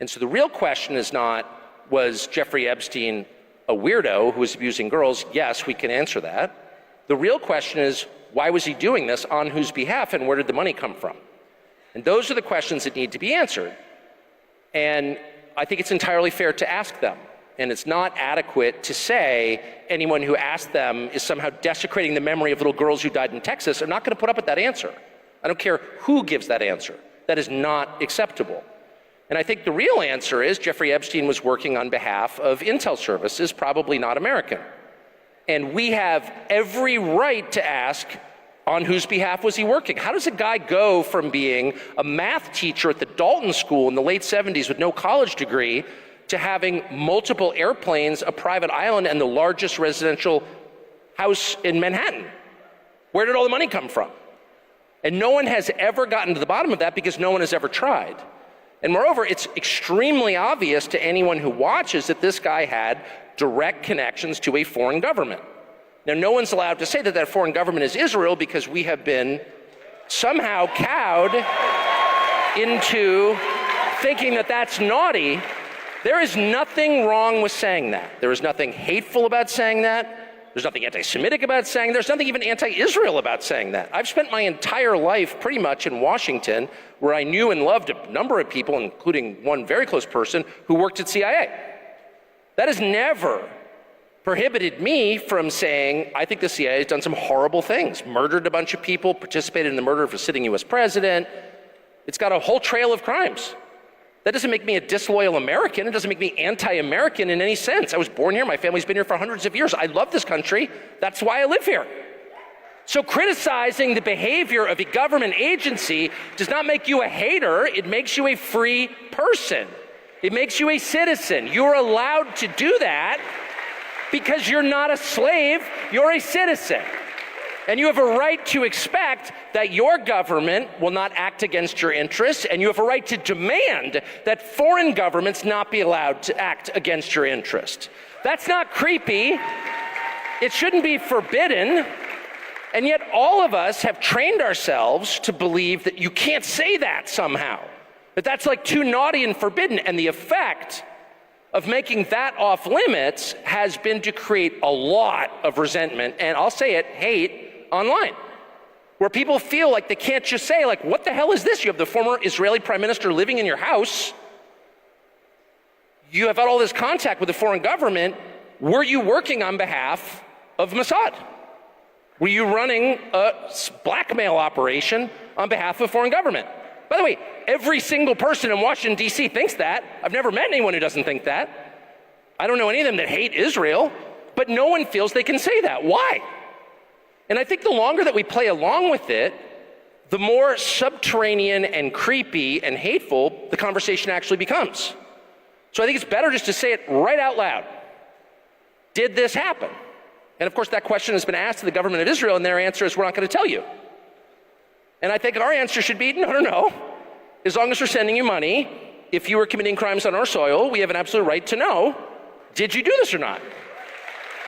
And so the real question is not, was Jeffrey Epstein a weirdo who was abusing girls? Yes, we can answer that. The real question is, why was he doing this, on whose behalf, and where did the money come from? And those are the questions that need to be answered. And I think it's entirely fair to ask them. And it's not adequate to say anyone who asked them is somehow desecrating the memory of little girls who died in Texas. I'm not going to put up with that answer. I don't care who gives that answer. That is not acceptable. And I think the real answer is Jeffrey Epstein was working on behalf of intel services, probably not American. And we have every right to ask, on whose behalf was he working? How does a guy go from being a math teacher at the Dalton School in the late 70s with no college degree to having multiple airplanes, a private island, and the largest residential house in Manhattan? Where did all the money come from? And no one has ever gotten to the bottom of that because no one has ever tried. And moreover, it's extremely obvious to anyone who watches that this guy had direct connections to a foreign government. Now, no one's allowed to say that that foreign government is Israel because we have been somehow cowed into thinking that that's naughty. There is nothing wrong with saying that. There is nothing hateful about saying that. There's nothing anti-Semitic about saying that. There's nothing even anti-Israel about saying that. I've spent my entire life pretty much in Washington, where I knew and loved a number of people, including one very close person who worked at CIA. That has never prohibited me from saying, I think the CIA has done some horrible things, murdered a bunch of people, participated in the murder of a sitting US president. It's got a whole trail of crimes. That doesn't make me a disloyal American. It doesn't make me anti-American in any sense. I was born here. My family's been here for hundreds of years. I love this country. That's why I live here. So criticizing the behavior of a government agency does not make you a hater. It makes you a free person. It makes you a citizen. You're allowed to do that because you're not a slave. You're a citizen. And you have a right to expect that your government will not act against your interests, and you have a right to demand that foreign governments not be allowed to act against your interest. That's not creepy. It shouldn't be forbidden. And yet all of us have trained ourselves to believe that you can't say that somehow, that that's like too naughty and forbidden. And the effect of making that off limits has been to create a lot of resentment, and I'll say it, hate, online, where people feel like they can't just say, like, what the hell is this? You have the former Israeli prime minister living in your house. You have had all this contact with the foreign government. Were you working on behalf of Mossad? Were you running a blackmail operation on behalf of a foreign government? By the way, every single person in Washington, D.C. thinks that. I've never met anyone who doesn't think that. I don't know any of them that hate Israel, but no one feels they can say that. Why? And I think the longer that we play along with it, the more subterranean and creepy and hateful the conversation actually becomes. So I think it's better just to say it right out loud. Did this happen? And of course that question has been asked to the government of Israel, and their answer is, we're not going to tell you. And I think our answer should be, no. As long as we're sending you money, if you were committing crimes on our soil, we have an absolute right to know, did you do this or not?